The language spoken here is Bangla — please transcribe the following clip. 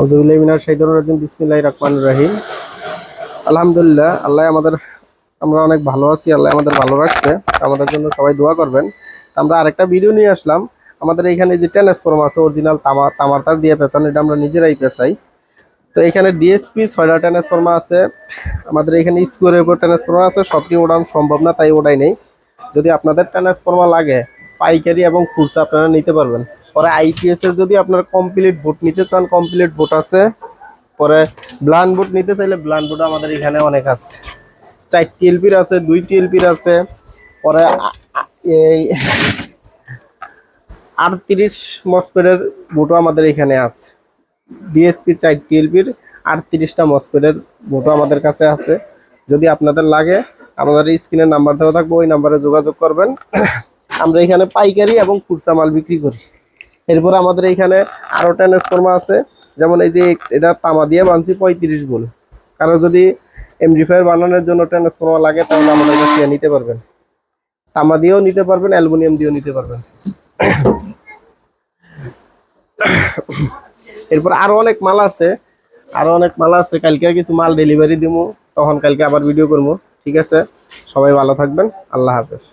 আউযুবিল্লাহি মিনাশ শাইতানির রাজিম বিসমিল্লাহির রহমানির রহিম। আলহামদুলিল্লাহ, আমরা অনেক ভালো আছি। আল্লাহ আমাদের ভালো রাখছে। আমাদের জন্য সবাই দোয়া করবেন। আমরা আরেকটা ভিডিও নিয়ে আসলাম। আমাদের এখানে যে ট্রান্সফর্মার আছে অরিজিনাল তামার তার দিয়ে পেঁচানো, এটা আমরা নিজেরাই পেঁচাই। তো এখানে ডিএসপি 6টা ট্রান্সফর্মার আছে। আমাদের এখানে স্কোয়ারের উপর ট্রান্সফর্মার আছে, সবটি ওড়ানো সম্ভব না, তাই ওড়াই নেই। যদি আপনাদের ট্রান্সফর্মার লাগে পাইকারি এবং খুচরা আপনারা নিতে পারবেন। পরে আইপিএস এর যদি আপনারা কমপ্লিট বোর্ড নিতে চান, কমপ্লিট বোর্ড আছে। পরে ব্লান বোর্ড নিতে চাইলে ব্লান বোর্ড আমাদের এখানে অনেক আছে। 4 টিএলপির আছে, 2 টিএলপির আছে। পরে এই 38 মসফেটের বোর্ডও আমাদের এখানে আছে। ডিএসপি 4 টিএলপির 38টা মসফেটের বোর্ডও আমাদের কাছে আছে। যদি আপনাদের লাগে আমাদের স্ক্রিনের নাম্বার দেওয়া থাকবে, ওই নাম্বারে যোগাযোগ করবেন। আমরা এখানে পাইকারি এবং খুচরা মাল বিক্রি করি। এরপর আমাদের এখানে আরো ট্রান্সফর্মার আছে, যেমন এই যে এটা তামা দিয়ে বানছি 35 ভোল্ট। কারো যদি এমডিফায়ার বানানোর জন্য ট্রান্সফর্মার লাগে তাহলে আমাদের কাছ থেকে নিতে পারবেন। তামা দিয়েও নিতে পারবেন, অ্যালুমিনিয়াম দিয়েও নিতে পারবেন। এরপর আরো অনেক মাল আছে, কালকে কিছু মাল ডেলিভারি দিব, তখন কালকে আবার ভিডিও করবো। ঠিক আছে, সবাই ভালো থাকবেন। আল্লাহ হাফেজ।